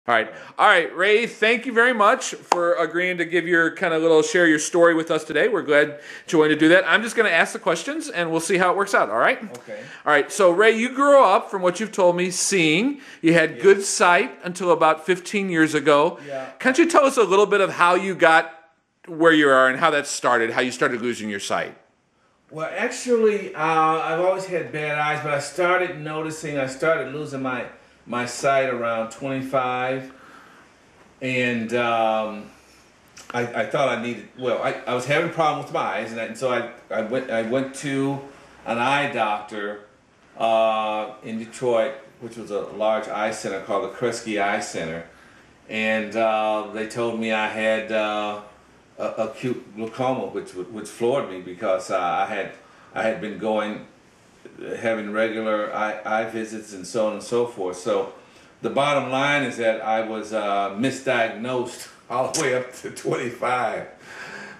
All right. All right, Ray, thank you very much for agreeing to give your kind of share your story with us today. We're glad you wanted to do that. I'm just going to ask the questions and we'll see how it works out, all right? Okay. All right, so Ray, you grew up, from what you've told me, seeing. You had good sight until about 15 years ago. Yeah. Can't you tell us a little bit of how you got where you are and how that started, how you started losing your sight? Well, actually, I've always had bad eyes, but I started losing my sight around 25. And I thought I needed, well, I was having a problem with my eyes, and so I went to an eye doctor in Detroit, which was a large eye center called the Kresge Eye Center. And they told me I had acute glaucoma, which floored me because I had been having regular eye visits and so on and so forth. So the bottom line is that I was misdiagnosed all the way up to 25,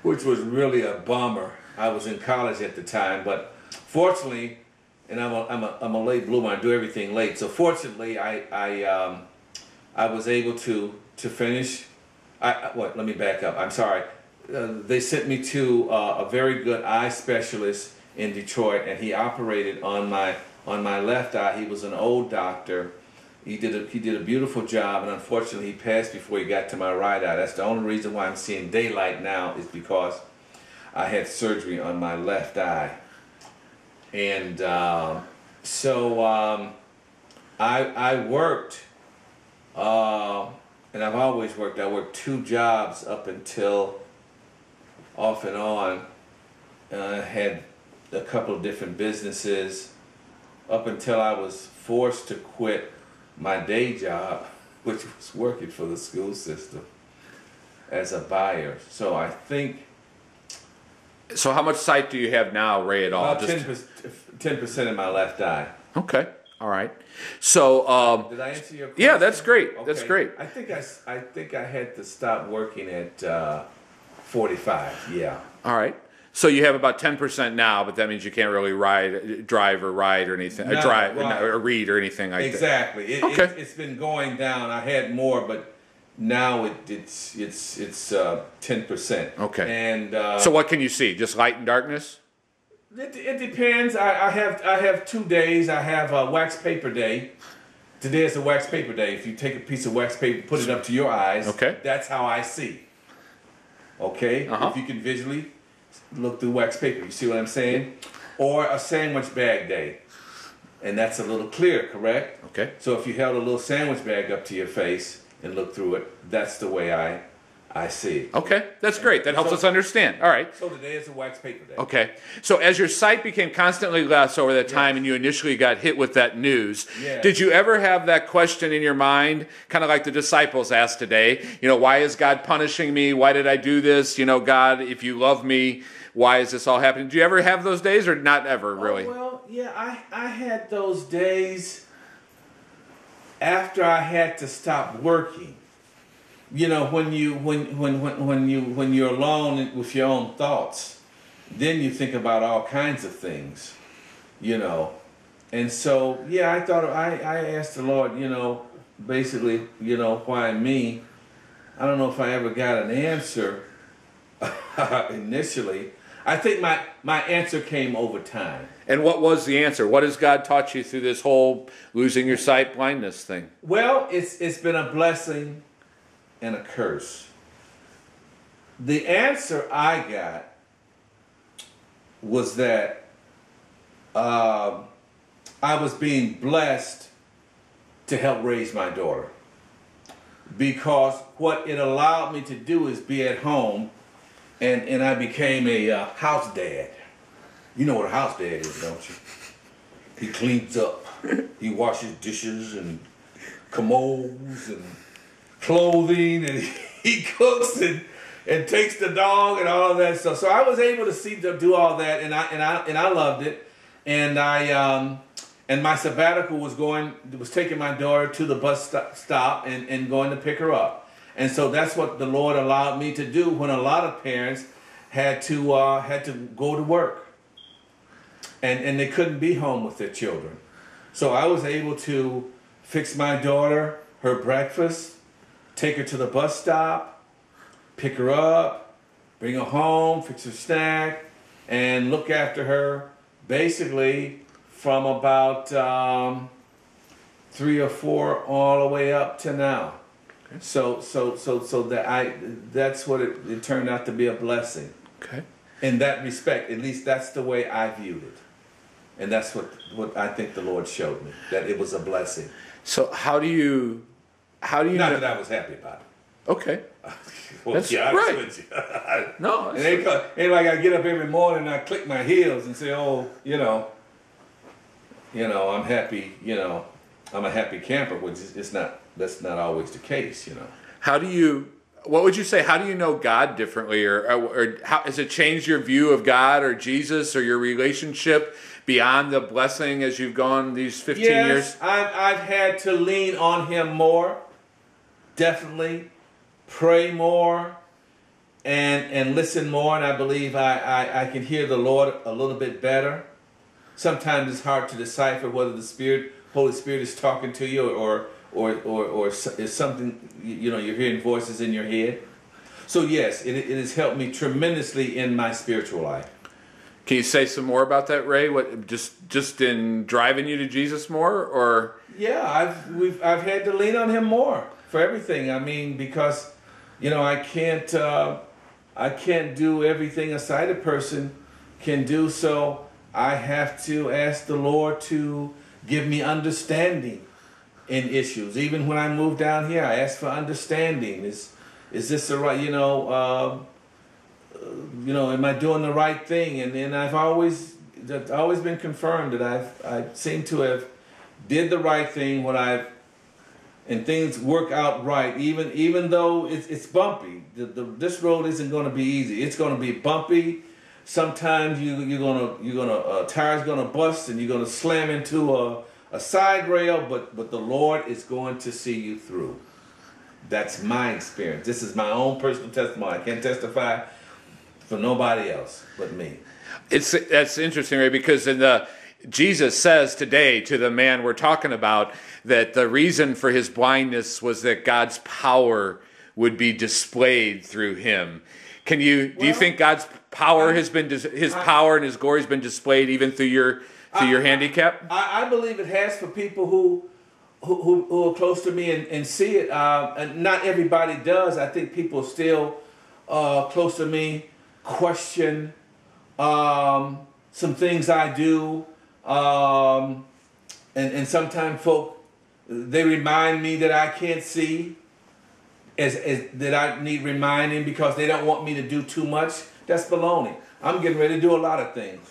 which was really a bummer. I was in college at the time, but fortunately, and I'm a late bloomer. I do everything late. So fortunately, I was able to finish. Let me back up. I'm sorry. They sent me to a very good eye specialist in Detroit, and he operated on my left eye. He was an old doctor. He did a beautiful job, and unfortunately he passed before he got to my right eye. That's the only reason why I'm seeing daylight now, is because I had surgery on my left eye. And so I worked, and I've always worked. I worked 2 jobs up until off and on. I had a couple of different businesses up until I was forced to quit my day job, which was working for the school system as a buyer. So I think... So how much sight do you have now, Ray, at all? About 10% in my left eye. Okay. All right. So did I answer your question? yeah, that's great. Okay. That's great. I think I had to stop working at 45. Yeah. All right. So you have about 10% now, but that means you can't really drive or ride or anything, No, drive right. or read or anything like exactly. that. Okay. It's been going down. I had more, but now it's 10%. Okay. And so what can you see? Just light and darkness? It depends. I have 2 days. I have a wax paper day. Today is a wax paper day. If you take a piece of wax paper, put it up to your eyes. Okay. That's how I see. Okay. If you can visually look through wax paper, you see what I'm saying? Or a sandwich bag day, and that's a little clear, correct? Okay. So if you held a little sandwich bag up to your face and look through it, that's the way I see it. Okay, that's great. That helps us understand. All right. So today is a wax paper day. Okay. So as your sight became constantly less over that time, and you initially got hit with that news, did you ever have that question in your mind, kind of like the disciples asked today, why is God punishing me? Why did I do this? God, if you love me, why is this all happening? Do you ever have those days, or not ever, really? Well, yeah, I had those days after I had to stop working. When you're alone with your own thoughts, then you think about all kinds of things, And so, yeah, I thought I asked the Lord, basically, why me? I don't know if I ever got an answer initially. I think my answer came over time. And what was the answer? What has God taught you through this whole losing your sight blindness thing? Well, it's been a blessing and a curse. The answer I got was that I was being blessed to help raise my daughter, because what it allowed me to do is be at home, and I became a house dad. You know what a house dad is, don't you? He cleans up, he washes dishes and commodes and clothing, and he cooks and takes the dog and all of that stuff. So I was able to do all that, and I loved it. And and my sabbatical was taking my daughter to the bus stop and going to pick her up. And so that's what the Lord allowed me to do when a lot of parents had to go to work, and they couldn't be home with their children. So I was able to fix my daughter her breakfast, take her to the bus stop, pick her up, bring her home, fix her snack, and look after her basically from about 3 or 4 all the way up to now. Okay. So that's what it turned out to be, a blessing. Okay. In that respect, at least that's the way I viewed it. And that's what I think the Lord showed me, that it was a blessing. So how do you Not that I was happy about it. Okay. Well, That's yeah, right. No. It ain't like I get up every morning and I click my heels and say, oh, I'm happy, I'm a happy camper, which that's not always the case, What would you say? How do you know God differently, or how has it changed your view of God or Jesus or your relationship beyond the blessing as you've gone these 15 years? Yes, I've had to lean on Him more, definitely, pray more, and listen more, and I believe I can hear the Lord a little bit better. Sometimes it's hard to decipher whether the Holy Spirit is talking to you or is something, you're hearing voices in your head. So yes, it has helped me tremendously in my spiritual life. Can you say some more about that, Ray? What just in driving you to Jesus more, or? Yeah, I've had to lean on Him more for everything. I mean, because I can't do everything a sighted person can do. So I have to ask the Lord to give me understanding in issues. Even when I moved down here, I asked for understanding. Is this the right, am I doing the right thing? And then I've always been confirmed that I seem to have did the right thing and things work out right, even though it's bumpy. This road isn't going to be easy. It's going to be bumpy. Sometimes tire's gonna bust and you're gonna slam into a side rail, but the Lord is going to see you through. That's my experience. This is my own personal testimony. I can't testify for nobody else but me. That's interesting, Ray, because Jesus says today to the man we're talking about that the reason for his blindness was that God's power would be displayed through him. Do you think God's power power and His glory has been displayed even through your handicap? I believe it has for people who are close to me and see it. And not everybody does. I think people still close to me question some things I do, and sometimes folk they remind me that I can't see. That I need reminding because they don't want me to do too much. That's baloney. I'm getting ready to do a lot of things.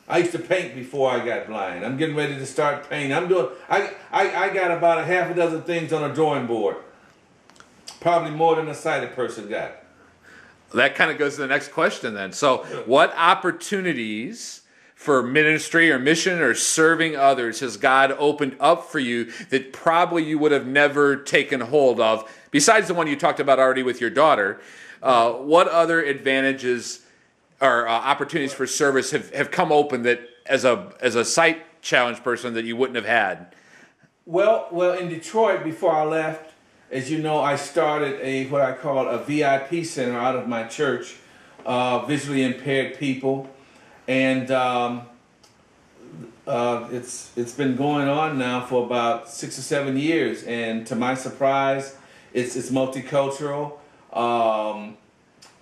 I used to paint before I got blind. I'm getting ready to start painting. I got about a half a dozen things on a drawing board. Probably more than a sighted person got. That kind of goes to the next question then. So what opportunities for ministry or mission or serving others has God opened up for you that probably you would have never taken hold of, besides the one you talked about already with your daughter? What other advantages or opportunities for service have come open that as a sight challenged person that you wouldn't have had? Well, in Detroit, before I left, as you know, I started what I call a VIP center out of my church, visually impaired people. And it's been going on now for about 6 or 7 years, and to my surprise, it's multicultural.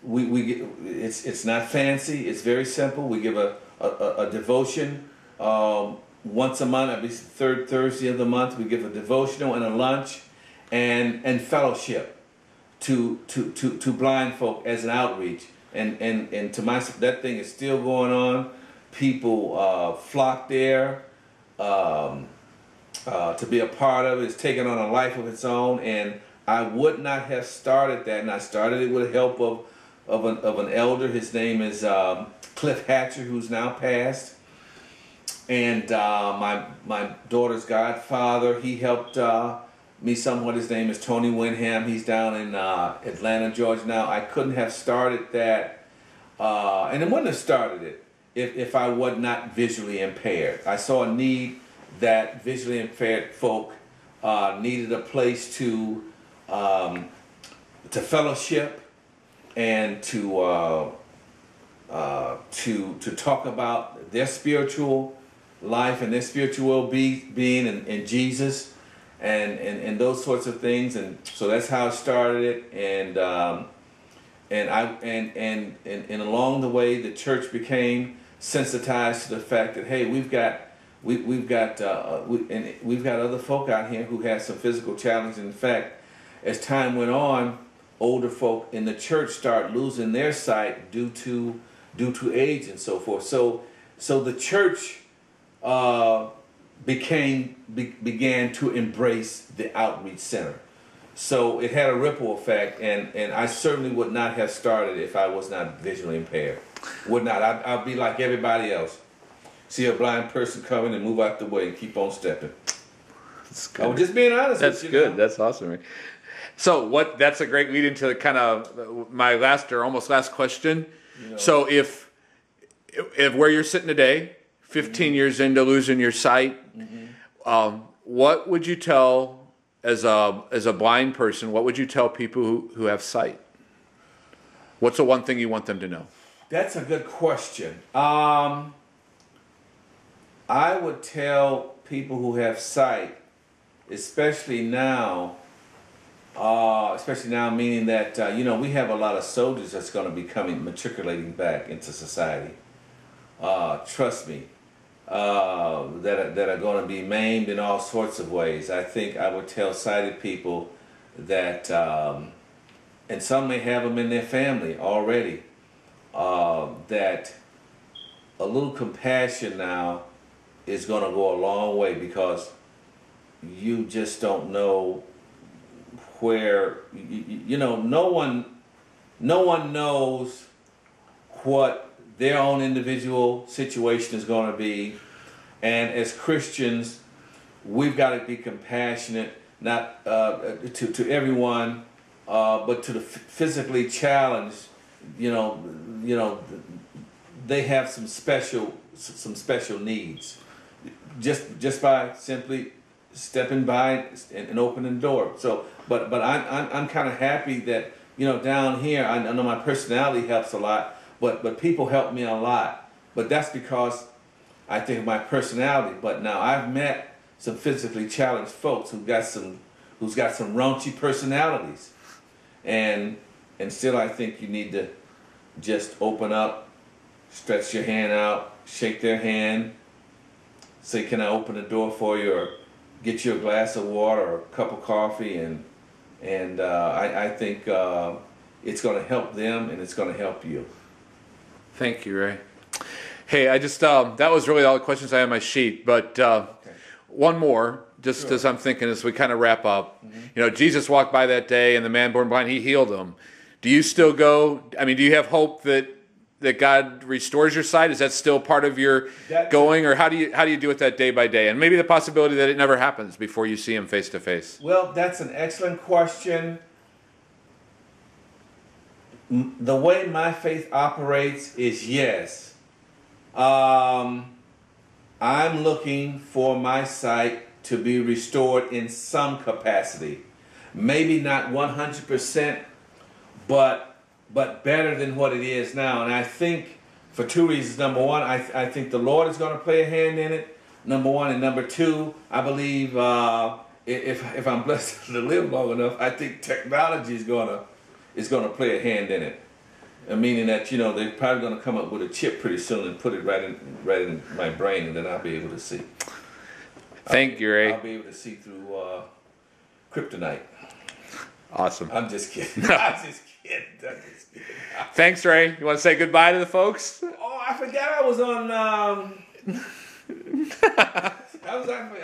It's not fancy. It's very simple. We give a devotion once a month, at least the third Thursday of the month. We give a devotional and a lunch, and fellowship to blind folk as an outreach. And to that thing is still going on. People flock there to be a part of it. It's taken on a life of its own, and I would not have started that. And I started it with the help of an elder. His name is Cliff Hatcher, who's now passed. And my daughter's godfather, he helped me somewhat. His name is Tony Winham. He's down in Atlanta, Georgia now. I couldn't have started that, and I wouldn't have started it if I was not visually impaired. I saw a need that visually impaired folk needed a place to fellowship and to talk about their spiritual life and their spiritual being in Jesus and those sorts of things. And so that's how I started it. And along the way, the church became sensitized to the fact that, hey, we've got other folk out here who have some physical challenges. In fact, as time went on, older folk in the church start losing their sight due to age and so forth. So the church began to embrace the outreach center. So it had a ripple effect, and I certainly would not have started if I was not visually impaired. Would not. I'd be like everybody else. See a blind person coming and move out the way and keep on stepping. That's good. I'm just being honest That's with you. That's good. That's awesome. Right? So that's a great lead into kind of my last or almost last question. So if where you're sitting today, 15 years into losing your sight, what would you tell as a blind person? What would you tell people who have sight? What's the one thing you want them to know? That's a good question. I would tell people who have sight, especially now, meaning that we have a lot of soldiers that's going to be matriculating back into society. Trust me, that are going to be maimed in all sorts of ways. I think I would tell sighted people that, and some may have them in their family already, that a little compassion now is going to go a long way, because you just don't know where, no one knows what their own individual situation is going to be. And as Christians, we've got to be compassionate, not to everyone, but to the physically challenged. They have some special needs. Just by simply stepping by and opening the door. So, but I'm kind of happy that down here, I know my personality helps a lot, but people help me a lot. But that's because I think of my personality. But now I've met some physically challenged folks who's got some raunchy personalities, and still I think you need to just open up, stretch your hand out, shake their hand, say, "Can I open the door for you?" or get you a glass of water or a cup of coffee, and I think it's going to help them and it's going to help you. Thank you, Ray. Hey, I just that was really all the questions I had on my sheet, but one more, just as I'm thinking as we kind of wrap up. Jesus walked by that day, and the man born blind, he healed him. Do you still go? I mean, do you have hope that God restores your sight? Is that still part of your going, or how do you do it that day by day? And maybe the possibility that it never happens before you see him face to face. Well, that's an excellent question. The way my faith operates is yes. I'm looking for my sight to be restored in some capacity. Maybe not 100%, but better than what it is now. And I think for two reasons. Number one, I think the Lord is going to play a hand in it. Number one. And number two, I believe if I'm blessed to live long enough, I think technology is going to play a hand in it. Meaning that they're probably going to come up with a chip pretty soon and put it right in my brain, and then I'll be able to see. Thank you, Ray. I'll be able to see through kryptonite. Awesome. I'm just kidding. I'm just kidding. Thanks, Ray. You want to say goodbye to the folks? Oh, I forgot I was on. I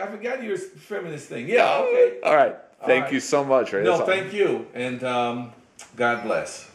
forgot you were filming this thing. Yeah. Okay. All right. Thank you so much, Ray. No, thank you, and God bless.